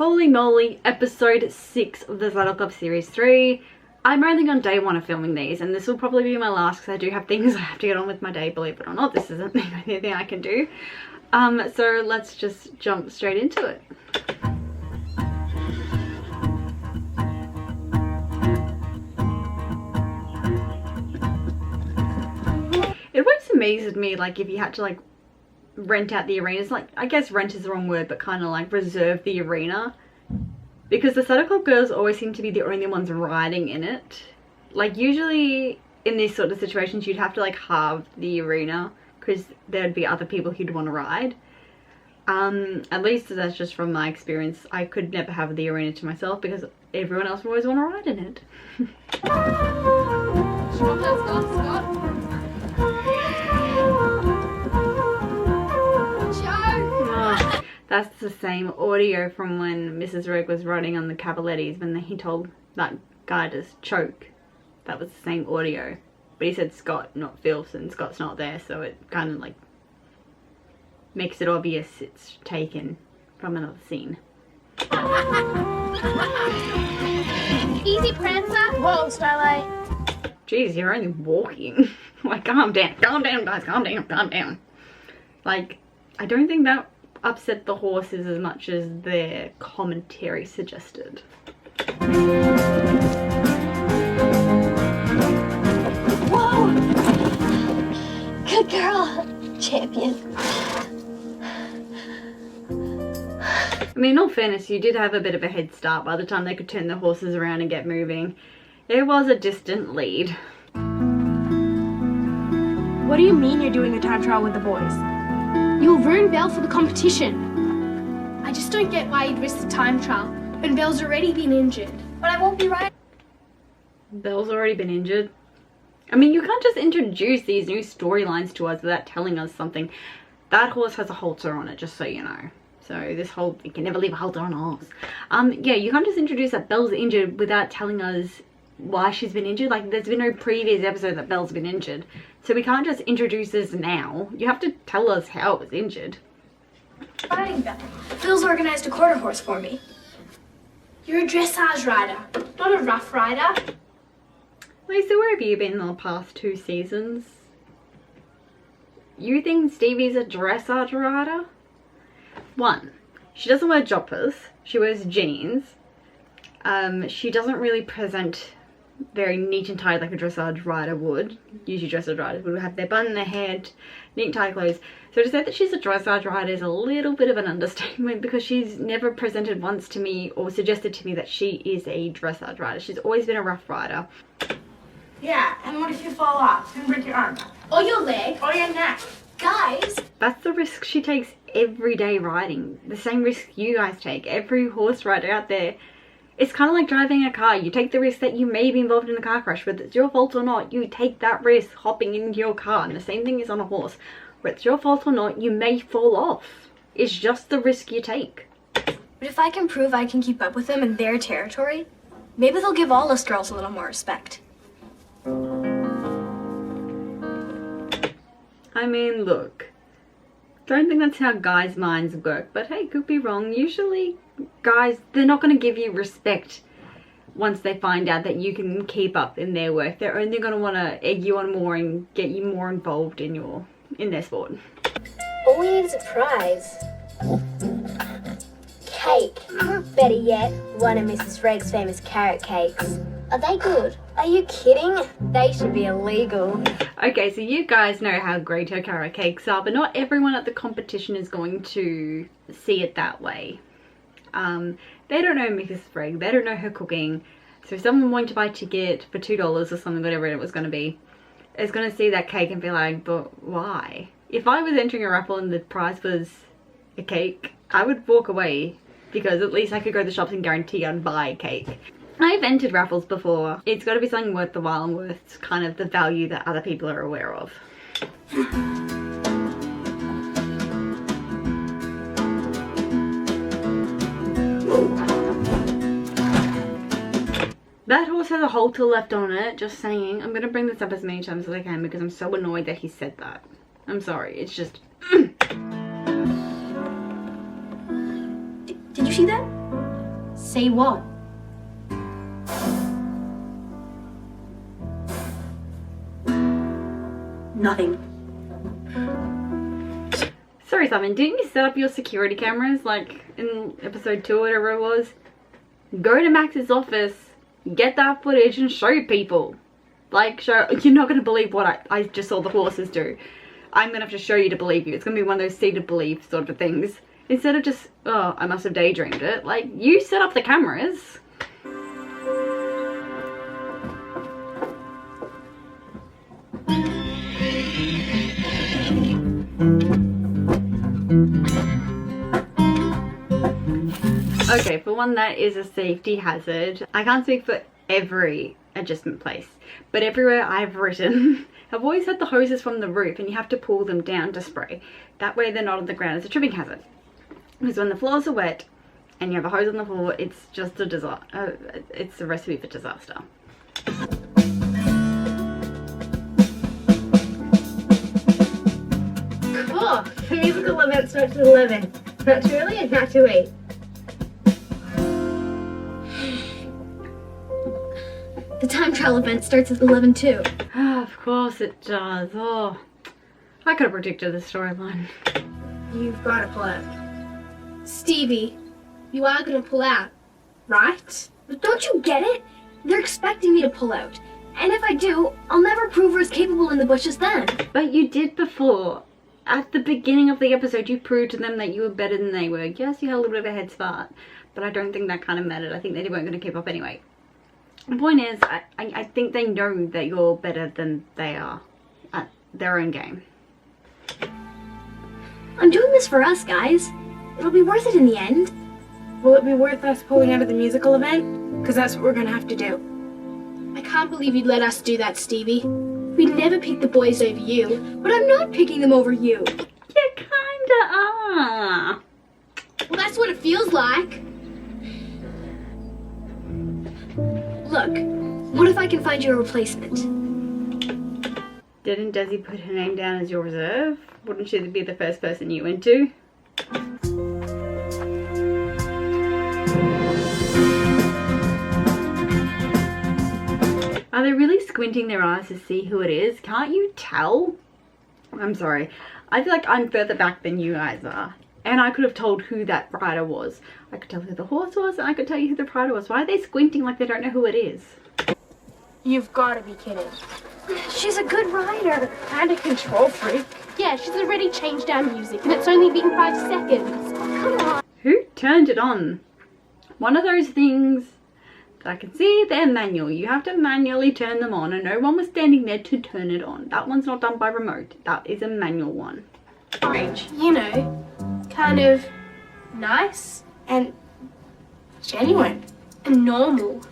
Holy moly, episode 6 of the Saddle Club series 3. I'm only on day 1 of filming these, and this will probably be my last because I do have things I have to get on with my day, believe it or not. This isn't the only thing I can do. So let's just jump straight into it. It always amazes me, like, if you had to, like, rent out the arenas, like, I guess rent is the wrong word, but kind of like reserve the arena, because the Saddle Club girls always seem to be the only ones riding in it. Like, usually in these sort of situations you'd have to like halve the arena because there'd be other people who'd want to ride. At least that's just from my experience. I could never have the arena to myself because everyone else would always want to ride in it. That's the same audio from when Mrs. Reg was riding on the Cavalettis when he told that guy to choke. That was the same audio. But he said Scott, not Phil's, and Scott's not there, so it kind of like makes it obvious it's taken from another scene. Easy, Prancer. Whoa, Starlight. Jeez, you're only walking. Like, calm down guys, calm down. Like, I don't think that upset the horses as much as their commentary suggested. Whoa! Good girl, champion. I mean, in all fairness, you did have a bit of a head start by the time they could turn the horses around and get moving. There was a distant lead. What do you mean you're doing a time trial with the boys? You'll ruin Belle for the competition. I just don't get why you'd risk the time trial when Belle's already been injured. But I won't be right. Belle's already been injured. I mean, you can't just introduce these new storylines to us without telling us something. That horse has a halter on it, just so you know. So this whole, you can never leave a halter on a horse. Yeah, you can't just introduce that Belle's injured without telling us why she's been injured. Like, there's been no previous episode that Belle's been injured, so we can't just introduce this now. You have to tell us how it was injured. Riding Belle. Phil's organized a quarter horse for me. You're a dressage rider, not a rough rider. Lisa, where have you been the past 2 seasons? You think Stevie's a dressage rider? 1, she doesn't wear joppers, she wears jeans. She doesn't really present very neat and tight like a dressage rider would. Usually dressage riders would have their bun in their head, neat tight clothes. So to say that she's a dressage rider is a little bit of an understatement, because she's never presented once to me or suggested to me that she is a dressage rider. She's always been a rough rider. Yeah, and what if you fall off and break your arm? Or your leg. Or your neck? Guys. That's the risk she takes every day riding. The same risk you guys take. Every horse rider out there. It's kind of like driving a car. You take the risk that you may be involved in a car crash, whether it's your fault or not. You take that risk hopping into your car, and the same thing is on a horse. Whether it's your fault or not, you may fall off. It's just the risk you take. But if I can prove I can keep up with them in their territory, maybe they'll give all us girls a little more respect. I mean, look. Don't think that's how guys' minds work, but hey, could be wrong. Usually guys, they're not going to give you respect once they find out that you can keep up in their work. They're only going to want to egg you on more and get you more involved in their sport. All we need is a prize. Cake. Better yet, one of Mrs. Reg's famous carrot cakes. Are they good? Are you kidding? They should be illegal. Okay, so you guys know how great her carrot cakes are, but not everyone at the competition is going to see it that way. They don't know Mrs. Reg, they don't know her cooking. So if someone wanted to buy a ticket for $2 or something, whatever it was going to be, is going to see that cake and be like, but why? If I was entering a raffle and the prize was a cake, I would walk away, because at least I could go to the shops and guarantee I'd buy a cake. I've entered raffles before. It's got to be something worth the while and worth kind of the value that other people are aware of. That horse has a halter left on it, just saying. I'm going to bring this up as many times as I can because I'm so annoyed that he said that. I'm sorry, it's just... Did you she then? Say what? Nothing. Sorry, Simon, didn't you set up your security cameras like in episode 2 or whatever it was? Go to Max's office, get that footage and show people. Like, you're not going to believe what I just saw the horses do. I'm going to have to show you to believe you. It's going to be one of those see to believe sort of things. Instead of just, oh, I must have daydreamed it. Like, you set up the cameras. Okay, for one, that is a safety hazard. I can't speak for every adjustment place, but everywhere I've written, I've always had the hoses from the roof and you have to pull them down to spray. That way they're not on the ground. It's a tripping hazard. Because when the floors are wet and you have a hose on the floor, it's just a disaster. It's a recipe for disaster. Cool. The musical event starts at 11. Not too early and not too late. The time trial event starts at 11 too. Of course it does. Oh, I could have predicted the storyline. You've got to pull out. Stevie, you are gonna pull out, right? But don't you get it? They're expecting me to pull out. And if I do, I'll never prove her as capable in the bushes then. But you did before. At the beginning of the episode, you proved to them that you were better than they were. Yes, you had a little bit of a head start, but I don't think that kind of mattered. I think they weren't going to keep up anyway. The point is, I think they know that you're better than they are at their own game. I'm doing this for us, guys. It'll be worth it in the end. Will it be worth us pulling out of the musical event? Because that's what we're going to have to do. I can't believe you'd let us do that, Stevie. We'd never pick the boys over you, but I'm not picking them over you. You kinda are. Well, that's what it feels like. Look, what if I can find you a replacement? Didn't Desi put her name down as your reserve? Wouldn't she be the first person you went to? Are they really squinting their eyes to see who it is? Can't you tell? I'm sorry. I feel like I'm further back than you guys are. And I could have told who that rider was. I could tell who the horse was and I could tell you who the rider was. Why are they squinting like they don't know who it is? You've got to be kidding. She's a good rider. And a control freak. Yeah, she's already changed our music, and it's only been 5 seconds. Come on. Who turned it on? One of those things that I can see they're manual. You have to manually turn them on, and no one was standing there to turn it on. That one's not done by remote. That is a manual one. Orange, you know, kind of nice And genuine. and normal.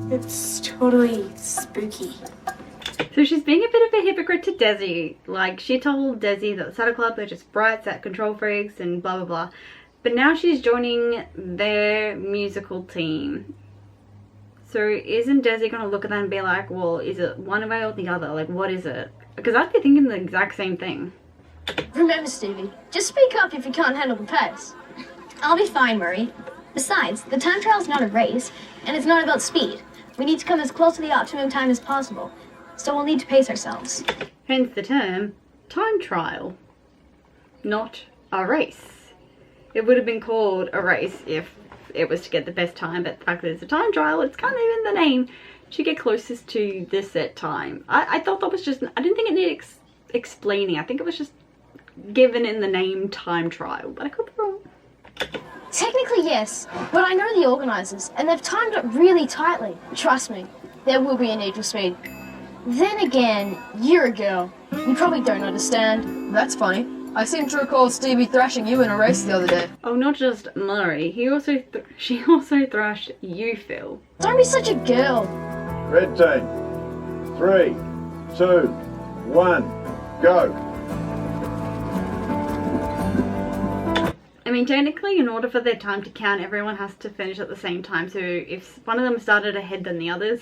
It's totally spooky. So she's being a bit of a hypocrite to Desi. Like, she told Desi that the Saddle Club are just brights at control freaks and blah blah blah. But now she's joining their musical team. So isn't Desi going to look at that and be like, well, is it one way or the other? Like, what is it? Because I'd be thinking the exact same thing. Remember, Stevie, just speak up if you can't handle the pace. I'll be fine, Murray. Besides, the time trial's not a race, and it's not about speed. We need to come as close to the optimum time as possible, so we'll need to pace ourselves. Hence the term time trial, not a race. It would have been called a race if it was to get the best time, but the fact that it's a time trial, it's kind of in the name to get closest to the set time. I thought that was just, I didn't think it needed explaining. I think it was just given in the name time trial, but I could be wrong. Technically, yes, but I know the organizers, and they've timed it really tightly. Trust me, there will be a need for speed. Then again, you're a girl. You probably don't understand. That's funny. I seem to recall Stevie thrashing you in a race the other day. Oh, not just Murray. She also thrashed you, Phil. Don't be such a girl. Red team. 3, 2, 1, go. I mean, technically, in order for their time to count, everyone has to finish at the same time. So if one of them started ahead than the others,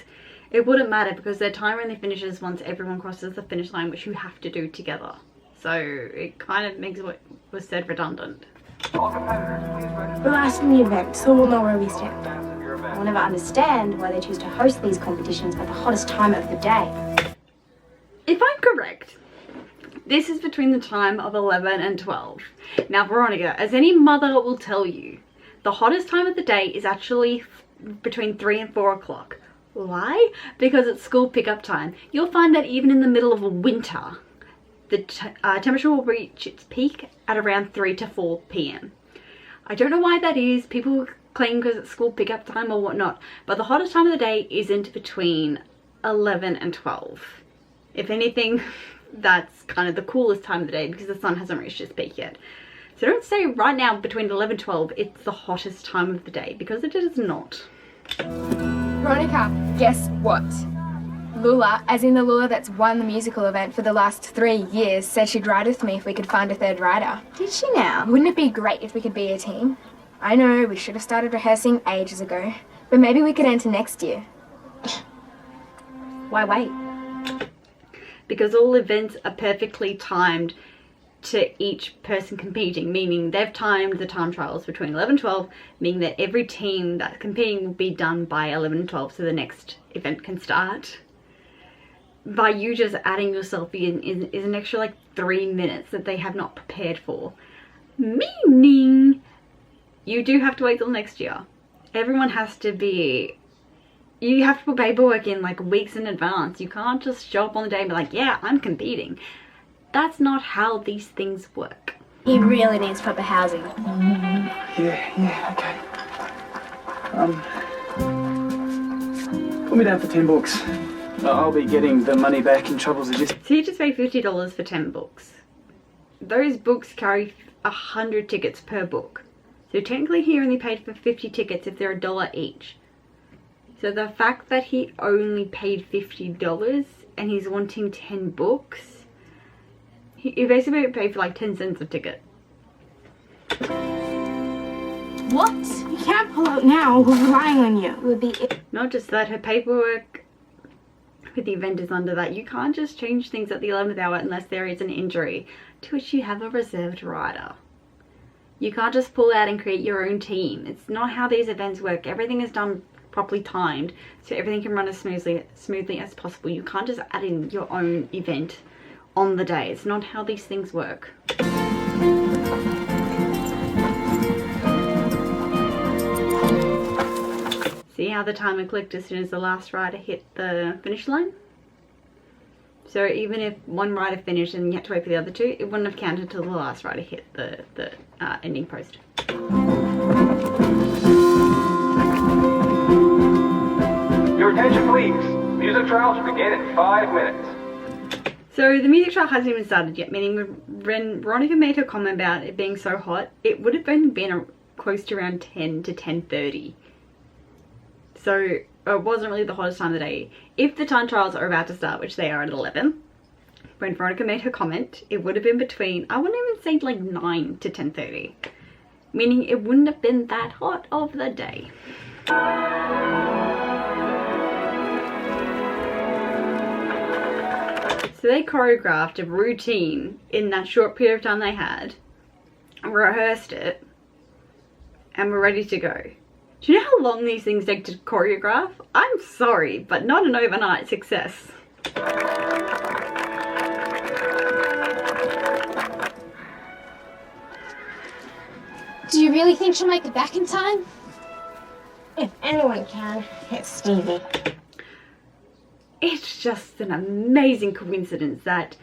it wouldn't matter because their time only finishes once everyone crosses the finish line, which you have to do together. So it kind of makes what was said redundant. The last in the event, so we'll know where we stand. I'll never understand why they choose to host these competitions at the hottest time of the day. If I'm correct, this is between the time of 11 and 12. Now, Veronica, as any mother will tell you, the hottest time of the day is actually between 3 and 4 o'clock. Why? Because it's school pickup time. You'll find that even in the middle of winter, the temperature will reach its peak at around 3 to 4 p.m. I don't know why that is. People claim because it's school pickup time or whatnot, but the hottest time of the day isn't between 11 and 12. If anything, that's kind of the coolest time of the day because the sun hasn't reached its peak yet. So don't say right now between 11 and 12 it's the hottest time of the day, because it is not. Veronica, guess what? Lula, as in the Lula that's won the musical event for the last 3 years, said she'd ride with me if we could find a third rider. Did she now? Wouldn't it be great if we could be a team? I know, we should have started rehearsing ages ago, but maybe we could enter next year. Why wait? Because all events are perfectly timed to each person competing, meaning they've timed the time trials between 11 and 12, meaning that every team that's competing will be done by 11 and 12 so the next event can start. By you just adding yourself in is an extra like 3 minutes that they have not prepared for, meaning you do have to wait till next year. Everyone has to be, you have to put paperwork in like weeks in advance. You can't just show up on the day and be like, yeah, I'm competing. That's not how these things work. He really needs proper housing. Yeah, okay. Put me down for 10 books. I'll be getting the money back in troubles of just... So you just pay $50 for 10 books. Those books carry 100 tickets per book. So technically he only paid for 50 tickets if they're $1 each. So the fact that he only paid $50 and he's wanting 10 books, he basically paid for like 10 cents a ticket. What? You can't pull out now. We're relying on you. It would be... Not just that, her paperwork with the event is under that. You can't just change things at the 11th hour unless there is an injury to which you have a reserved rider. You can't just pull out and create your own team. It's not how these events work. Everything is done properly timed so everything can run as smoothly as possible. You can't just add in your own event on the day. It's not how these things work. See how the timer clicked as soon as the last rider hit the finish line? So even if one rider finished and you had to wait for the other two, it wouldn't have counted till the last rider hit the ending post. Your attention please. Music trials begin in 5 minutes. So the music trial hasn't even started yet, meaning when Veronica made her comment about it being so hot, it would have only been close to around 10 to 10:30. So it wasn't really the hottest time of the day. If the time trials are about to start, which they are at 11, when Veronica made her comment, it would have been between, I wouldn't even say like 9 to 10:30. Meaning it wouldn't have been that hot of the day. So they choreographed a routine in that short period of time they had, rehearsed it, and were ready to go. Do you know how long these things take to choreograph? I'm sorry, but not an overnight success. Do you really think she'll make it back in time? If anyone can, it's Stevie. It's just an amazing coincidence that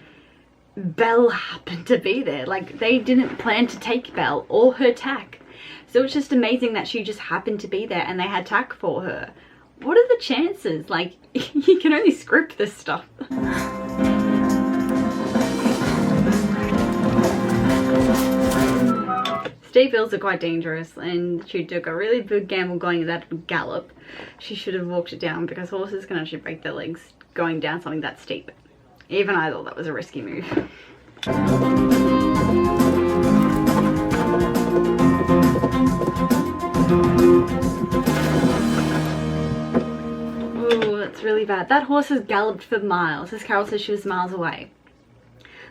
Belle happened to be there. Like, they didn't plan to take Belle or her tack. So it's just amazing that she just happened to be there and they had tack for her. What are the chances? Like, you can only script this stuff. Steep hills are quite dangerous, and she took a really big gamble going that gallop. She should have walked it down because horses can actually break their legs going down something that steep. Even I thought that was a risky move. Ooh, that's really bad. That horse has galloped for miles. As Carol says, she was miles away.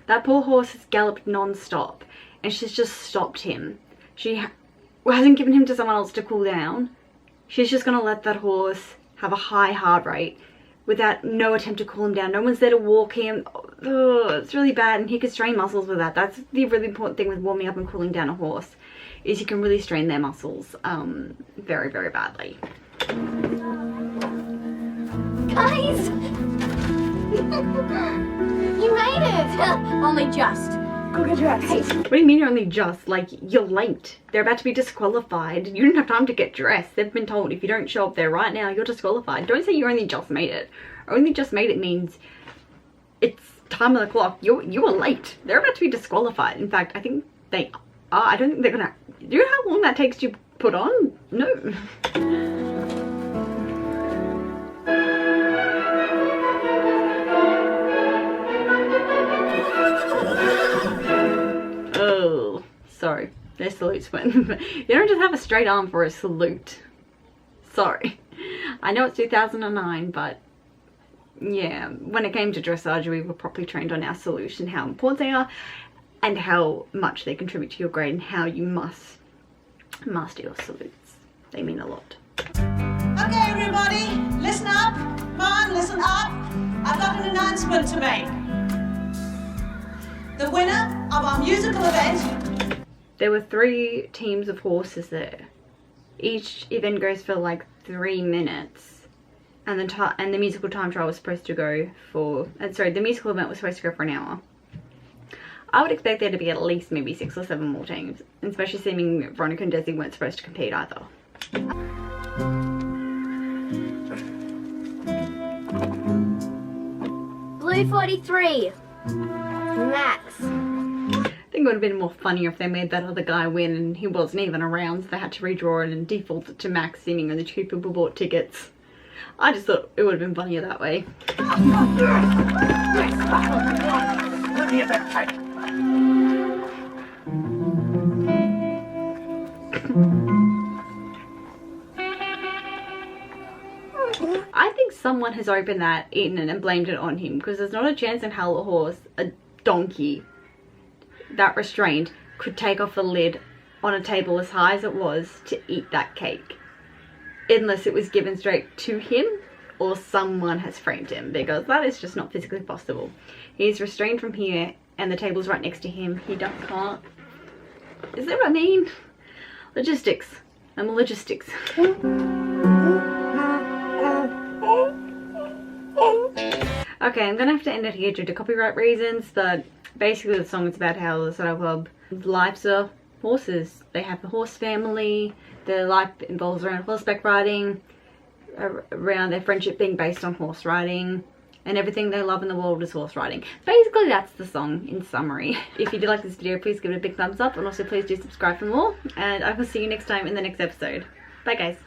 That poor horse has galloped non-stop, and she's just stopped him. She hasn't given him to someone else to cool down. She's just gonna let that horse have a high heart rate without no attempt to cool him down. No one's there to walk him. Oh, it's really bad, and he could strain muscles with that. That's the really important thing with warming up and cooling down a horse, is you can really strain their muscles very, very badly. Guys! You made it! Only just. Go get dressed. What do you mean you're only just? Like, you're late. They're about to be disqualified. You didn't have time to get dressed. They've been told if you don't show up there right now, you're disqualified. Don't say you only just made it. Only just made it means it's time of the clock. You were late. They're about to be disqualified. In fact, I think they are. I don't think they're gonna. Do you know how long that takes to put on? No. Oh, sorry. Their salutes went. You don't just have a straight arm for a salute. Sorry. I know it's 2009, but yeah, when it came to dressage, we were properly trained on our salute and how important they are and how much they contribute to your grade and how you must master your salutes. They mean a lot. Okay, everybody, listen up. Come on, listen up. I've got an announcement to make. The winner of our musical event. There were 3 teams of horses there. Each event goes for like 3 minutes, and the musical time trial was supposed to go for. The musical event was supposed to go for an hour. I would expect there to be at least maybe 6 or 7 more teams, and especially seeming Veronica and Desi weren't supposed to compete either. Blue 43. Max. I think it would have been more funnier if they made that other guy win and he wasn't even around, so they had to redraw it and default it to Max, seeming only 2 people bought tickets. I just thought it would have been funnier that way. Let me at that tight. I think someone has opened that, eaten it, and blamed it on him, because there's not a chance in hell a horse, a donkey, that restrained, could take off the lid on a table as high as it was to eat that cake. Unless it was given straight to him or someone has framed him, because that is just not physically possible. He's restrained from here and the table's right next to him. He can't. Is that what I mean? Logistics. I'm a logistics. Okay, I'm gonna have to end it here due to copyright reasons, but basically the song is about how the Saddle Club lives are horses. They have the horse family, their life involves around horseback riding, around their friendship being based on horse riding, and everything they love in the world is horse riding. Basically that's the song in summary. If you did like this video, please give it a big thumbs up, and also please do subscribe for more, and I will see you next time in the next episode. Bye guys.